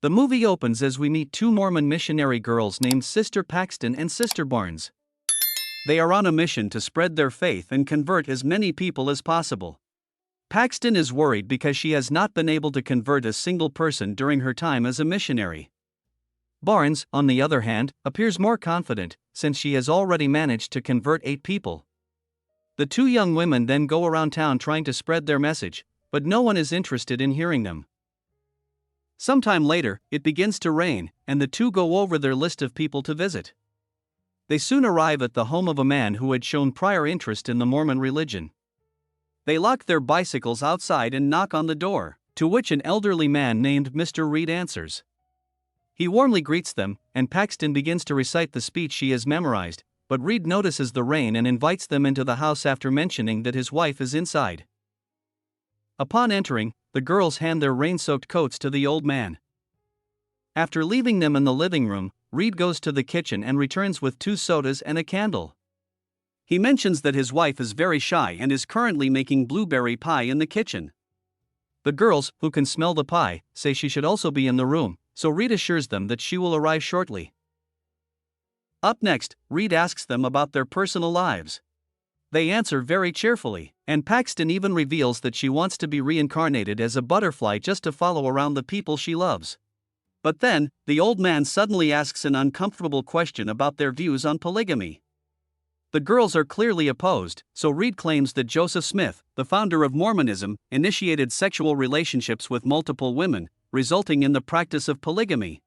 The movie opens as we meet two Mormon missionary girls named Sister Paxton and Sister Barnes. They are on a mission to spread their faith and convert as many people as possible. Paxton is worried because she has not been able to convert a single person during her time as a missionary. Barnes, on the other hand, appears more confident, since she has already managed to convert 8 people. The two young women then go around town trying to spread their message, but no one is interested in hearing them. Sometime later, it begins to rain, and the two go over their list of people to visit. They soon arrive at the home of a man who had shown prior interest in the Mormon religion. They lock their bicycles outside and knock on the door, to which an elderly man named Mr. Reed answers. He warmly greets them, and Paxton begins to recite the speech she has memorized, but Reed notices the rain and invites them into the house after mentioning that his wife is inside. Upon entering, the girls hand their rain-soaked coats to the old man. After leaving them in the living room, Reed goes to the kitchen and returns with 2 sodas and a candle. He mentions that his wife is very shy and is currently making blueberry pie in the kitchen. The girls, who can smell the pie, say she should also be in the room, so Reed assures them that she will arrive shortly. Up next, Reed asks them about their personal lives. They answer very cheerfully, and Paxton even reveals that she wants to be reincarnated as a butterfly just to follow around the people she loves. But then, the old man suddenly asks an uncomfortable question about their views on polygamy. The girls are clearly opposed, so Reed claims that Joseph Smith, the founder of Mormonism, initiated sexual relationships with multiple women, resulting in the practice of polygamy.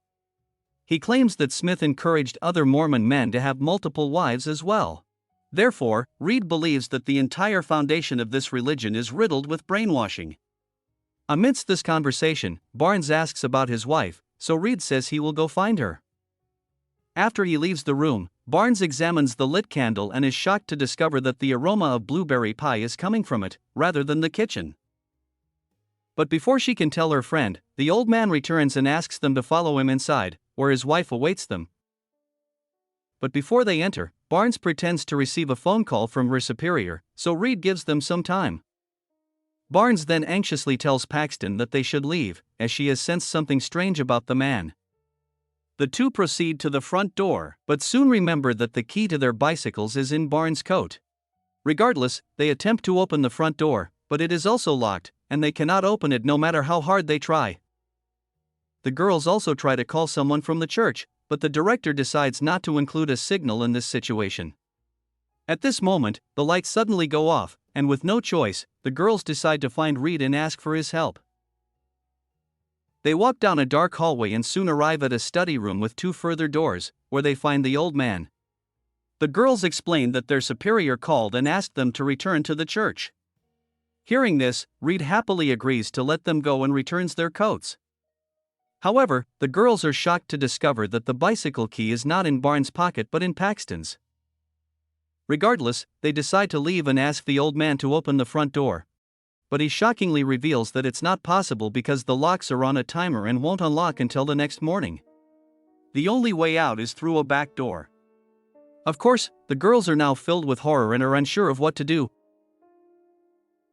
He claims that Smith encouraged other Mormon men to have multiple wives as well. Therefore, Reed believes that the entire foundation of this religion is riddled with brainwashing. Amidst this conversation, Barnes asks about his wife, so Reed says he will go find her. After he leaves the room, Barnes examines the lit candle and is shocked to discover that the aroma of blueberry pie is coming from it, rather than the kitchen. But before she can tell her friend, the old man returns and asks them to follow him inside, where his wife awaits them. But before they enter, Barnes pretends to receive a phone call from her superior, so Reed gives them some time. Barnes then anxiously tells Paxton that they should leave, as she has sensed something strange about the man. The two proceed to the front door, but soon remember that the key to their bicycles is in Barnes' coat. Regardless, they attempt to open the front door, but it is also locked, and they cannot open it no matter how hard they try. The girls also try to call someone from the church, but the director decides not to include a signal in this situation. At this moment, the lights suddenly go off, and with no choice, the girls decide to find Reed and ask for his help. They walk down a dark hallway and soon arrive at a study room with 2 further doors, where they find the old man. The girls explain that their superior called and asked them to return to the church. Hearing this, Reed happily agrees to let them go and returns their coats. However, the girls are shocked to discover that the bicycle key is not in Barnes' pocket but in Paxton's. Regardless, they decide to leave and ask the old man to open the front door. But he shockingly reveals that it's not possible because the locks are on a timer and won't unlock until the next morning. The only way out is through a back door. Of course, the girls are now filled with horror and are unsure of what to do.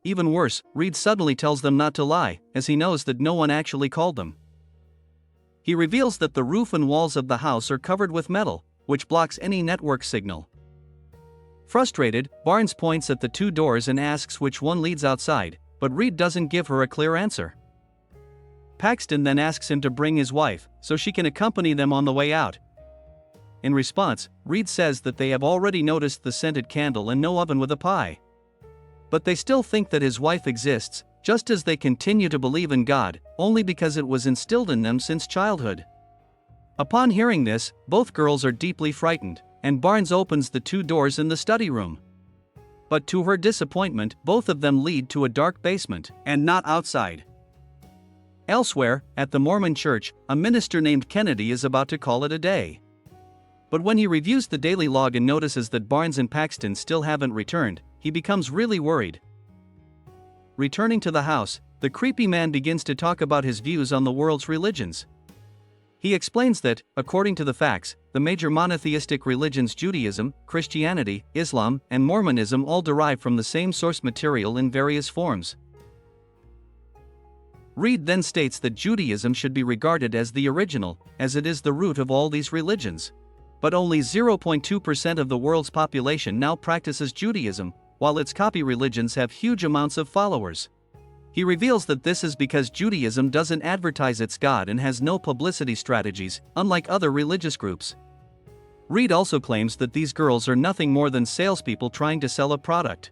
Even worse, Reed suddenly tells them not to lie, as he knows that no one actually called them. He reveals that the roof and walls of the house are covered with metal, which blocks any network signal. Frustrated, Barnes points at the 2 doors and asks which one leads outside, but Reed doesn't give her a clear answer. Paxton then asks him to bring his wife, so she can accompany them on the way out. In response, Reed says that they have already noticed the scented candle and no oven with a pie. But they still think that his wife exists, just as they continue to believe in God, only because it was instilled in them since childhood. Upon hearing this, both girls are deeply frightened, and Barnes opens the 2 doors in the study room. But to her disappointment, both of them lead to a dark basement, and not outside. Elsewhere, at the Mormon church, a minister named Kennedy is about to call it a day. But when he reviews the daily log and notices that Barnes and Paxton still haven't returned, he becomes really worried. Returning to the house, the creepy man begins to talk about his views on the world's religions. He explains that, according to the facts, the major monotheistic religions Judaism, Christianity, Islam, and Mormonism all derive from the same source material in various forms. Reed then states that Judaism should be regarded as the original, as it is the root of all these religions. But only 0.2% of the world's population now practices Judaism, while its copy religions have huge amounts of followers. He reveals that this is because Judaism doesn't advertise its God and has no publicity strategies, unlike other religious groups. Reed also claims that these girls are nothing more than salespeople trying to sell a product.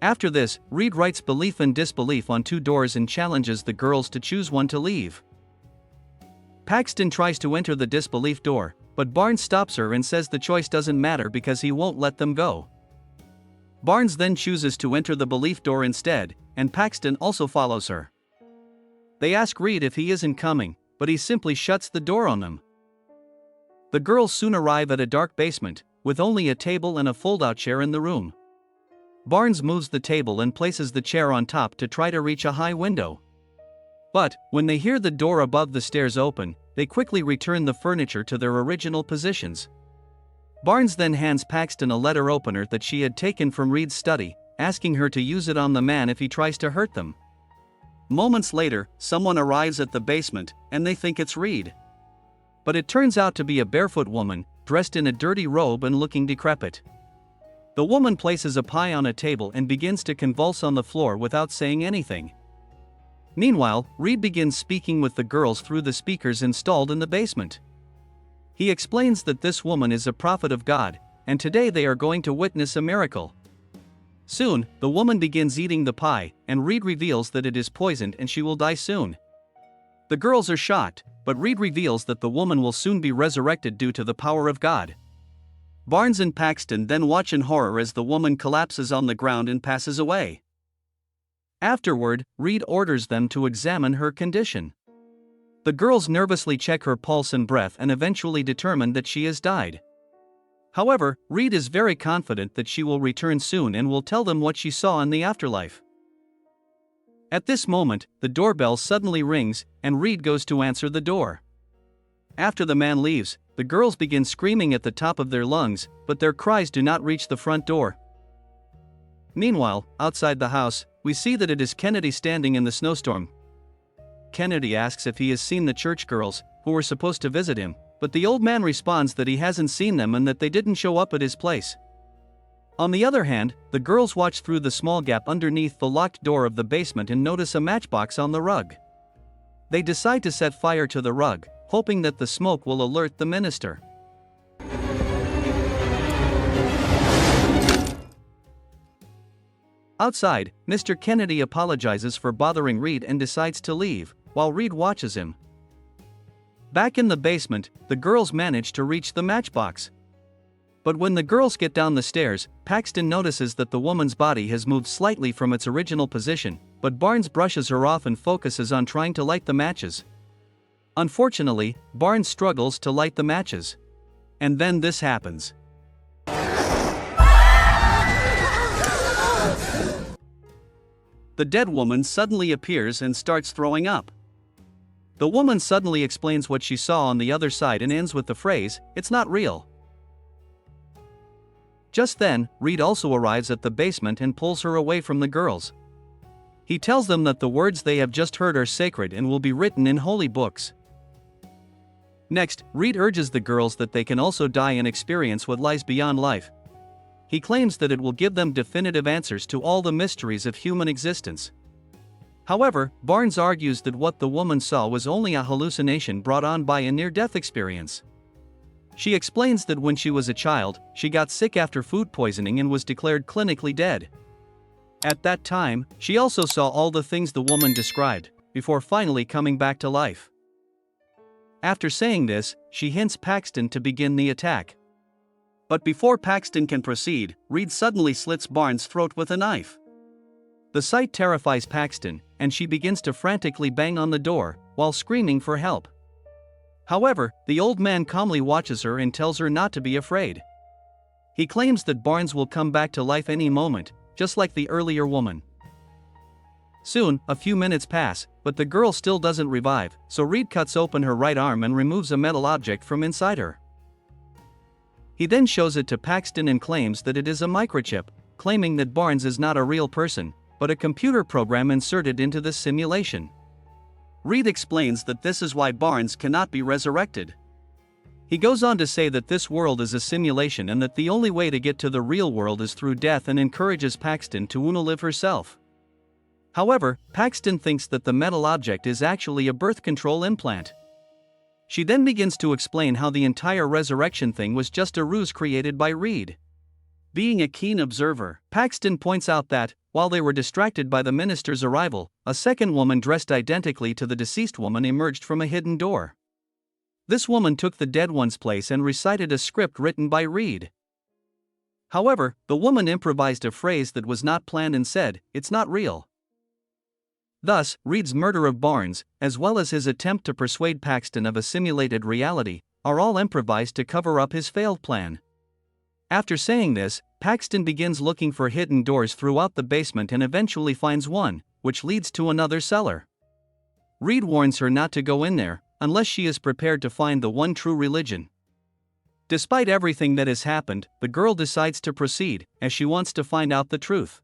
After this, Reed writes belief and disbelief on 2 doors and challenges the girls to choose one to leave. Paxton tries to enter the disbelief door, but Barnes stops her and says the choice doesn't matter because he won't let them go. Barnes then chooses to enter the belief door instead, and Paxton also follows her. They ask Reed if he isn't coming, but he simply shuts the door on them. The girls soon arrive at a dark basement, with only a table and a fold-out chair in the room. Barnes moves the table and places the chair on top to try to reach a high window. But, when they hear the door above the stairs open, they quickly return the furniture to their original positions. Barnes then hands Paxton a letter opener that she had taken from Reed's study, asking her to use it on the man if he tries to hurt them. Moments later, someone arrives at the basement, and they think it's Reed. But it turns out to be a barefoot woman, dressed in a dirty robe and looking decrepit. The woman places a pie on a table and begins to convulse on the floor without saying anything. Meanwhile, Reed begins speaking with the girls through the speakers installed in the basement. He explains that this woman is a prophet of God, and today they are going to witness a miracle. Soon, the woman begins eating the pie, and Reed reveals that it is poisoned and she will die soon. The girls are shocked, but Reed reveals that the woman will soon be resurrected due to the power of God. Barnes and Paxton then watch in horror as the woman collapses on the ground and passes away. Afterward, Reed orders them to examine her condition. The girls nervously check her pulse and breath and eventually determine that she has died. However, Reed is very confident that she will return soon and will tell them what she saw in the afterlife. At this moment, the doorbell suddenly rings, and Reed goes to answer the door. After the man leaves, the girls begin screaming at the top of their lungs, but their cries do not reach the front door. Meanwhile, outside the house, we see that it is Kennedy standing in the snowstorm. Kennedy asks if he has seen the church girls, who were supposed to visit him, but the old man responds that he hasn't seen them and that they didn't show up at his place. On the other hand, the girls watch through the small gap underneath the locked door of the basement and notice a matchbox on the rug. They decide to set fire to the rug, hoping that the smoke will alert the minister. Outside, Mr. Kennedy apologizes for bothering Reed and decides to leave, while Reed watches him. Back in the basement, the girls manage to reach the matchbox. But when the girls get down the stairs, Paxton notices that the woman's body has moved slightly from its original position, but Barnes brushes her off and focuses on trying to light the matches. Unfortunately, Barnes struggles to light the matches. And then this happens. The dead woman suddenly appears and starts throwing up. The woman suddenly explains what she saw on the other side and ends with the phrase, "It's not real." Just then, Reed also arrives at the basement and pulls her away from the girls. He tells them that the words they have just heard are sacred and will be written in holy books. Next, Reed urges the girls that they can also die and experience what lies beyond life. He claims that it will give them definitive answers to all the mysteries of human existence. However, Barnes argues that what the woman saw was only a hallucination brought on by a near-death experience. She explains that when she was a child, she got sick after food poisoning and was declared clinically dead. At that time, she also saw all the things the woman described, before finally coming back to life. After saying this, she hints Paxton to begin the attack. But before Paxton can proceed, Reed suddenly slits Barnes' throat with a knife. The sight terrifies Paxton, and she begins to frantically bang on the door, while screaming for help. However, the old man calmly watches her and tells her not to be afraid. He claims that Barnes will come back to life any moment, just like the earlier woman. Soon, a few minutes pass, but the girl still doesn't revive, so Reed cuts open her right arm and removes a metal object from inside her. He then shows it to Paxton and claims that it is a microchip, claiming that Barnes is not a real person, but a computer program inserted into this simulation. Reed explains that this is why Barnes cannot be resurrected. He goes on to say that this world is a simulation and that the only way to get to the real world is through death, and encourages Paxton to live herself. However, Paxton thinks that the metal object is actually a birth control implant. She then begins to explain how the entire resurrection thing was just a ruse created by Reed. Being a keen observer, Paxton points out that, while they were distracted by the minister's arrival, a second woman dressed identically to the deceased woman emerged from a hidden door. This woman took the dead one's place and recited a script written by Reed. However, the woman improvised a phrase that was not planned and said, "It's not real." Thus, Reed's murder of Barnes, as well as his attempt to persuade Paxton of a simulated reality, are all improvised to cover up his failed plan. After saying this, Paxton begins looking for hidden doors throughout the basement and eventually finds one, which leads to another cellar. Reed warns her not to go in there, unless she is prepared to find the one true religion. Despite everything that has happened, the girl decides to proceed, as she wants to find out the truth.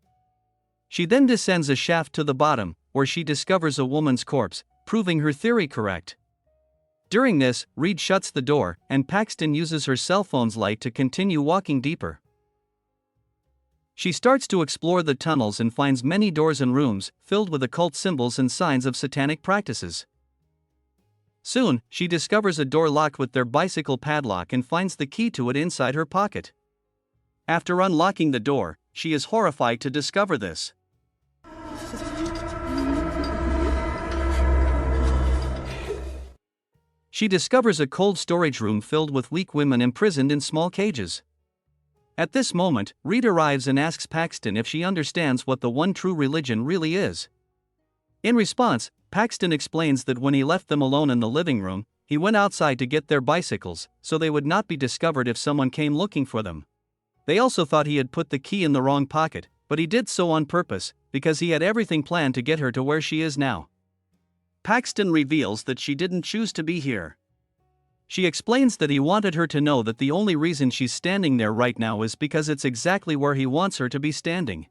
She then descends a shaft to the bottom, where she discovers a woman's corpse, proving her theory correct. During this, Reed shuts the door, and Paxton uses her cell phone's light to continue walking deeper. She starts to explore the tunnels and finds many doors and rooms, filled with occult symbols and signs of satanic practices. Soon, she discovers a door locked with their bicycle padlock and finds the key to it inside her pocket. After unlocking the door, she is horrified to discover this. She discovers a cold storage room filled with weak women imprisoned in small cages. At this moment, Reed arrives and asks Paxton if she understands what the one true religion really is. In response, Paxton explains that when he left them alone in the living room, he went outside to get their bicycles, so they would not be discovered if someone came looking for them. They also thought he had put the key in the wrong pocket, but he did so on purpose, because he had everything planned to get her to where she is now. Paxton reveals that she didn't choose to be here. She explains that he wanted her to know that the only reason she's standing there right now is because it's exactly where he wants her to be standing.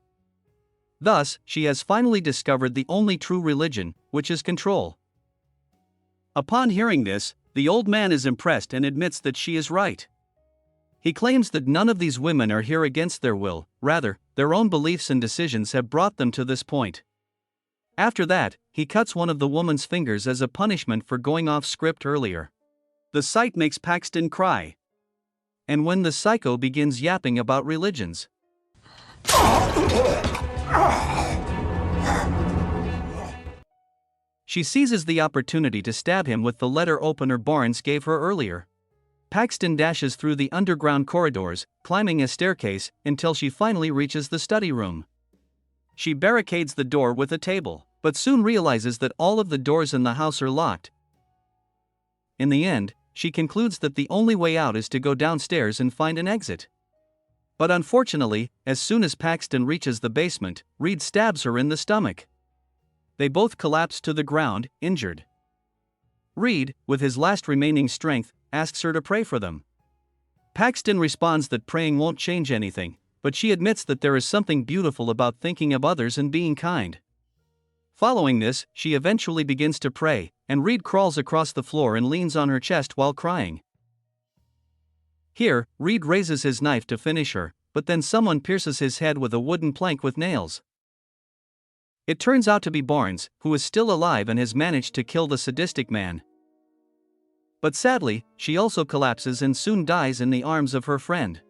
Thus, she has finally discovered the only true religion, which is control. Upon hearing this, the old man is impressed and admits that she is right. He claims that none of these women are here against their will, rather, their own beliefs and decisions have brought them to this point. After that, he cuts one of the woman's fingers as a punishment for going off script earlier. The sight makes Paxton cry. And when the psycho begins yapping about religions, she seizes the opportunity to stab him with the letter opener Barnes gave her earlier. Paxton dashes through the underground corridors, climbing a staircase, until she finally reaches the study room. She barricades the door with a table, but soon realizes that all of the doors in the house are locked. In the end, she concludes that the only way out is to go downstairs and find an exit. But unfortunately, as soon as Paxton reaches the basement, Reed stabs her in the stomach. They both collapse to the ground, injured. Reed, with his last remaining strength, asks her to pray for them. Paxton responds that praying won't change anything, but she admits that there is something beautiful about thinking of others and being kind. Following this, she eventually begins to pray, and Reed crawls across the floor and leans on her chest while crying. Here, Reed raises his knife to finish her, but then someone pierces his head with a wooden plank with nails. It turns out to be Barnes, who is still alive and has managed to kill the sadistic man. But sadly, she also collapses and soon dies in the arms of her friend.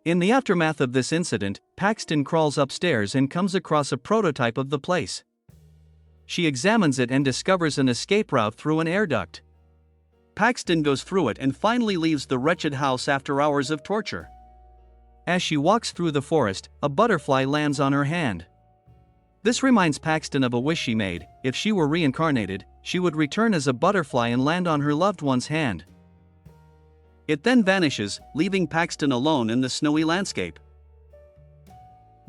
In the aftermath of this incident, Paxton crawls upstairs and comes across a prototype of the place. She examines it and discovers an escape route through an air duct. Paxton goes through it and finally leaves the wretched house after hours of torture. As she walks through the forest, a butterfly lands on her hand. This reminds Paxton of a wish she made: if she were reincarnated, she would return as a butterfly and land on her loved one's hand. It then vanishes, leaving Paxton alone in the snowy landscape.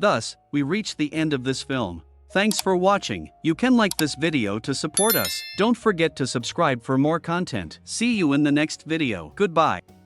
Thus, we reach the end of this film. Thanks for watching. You can like this video to support us. Don't forget to subscribe for more content. See you in the next video. Goodbye.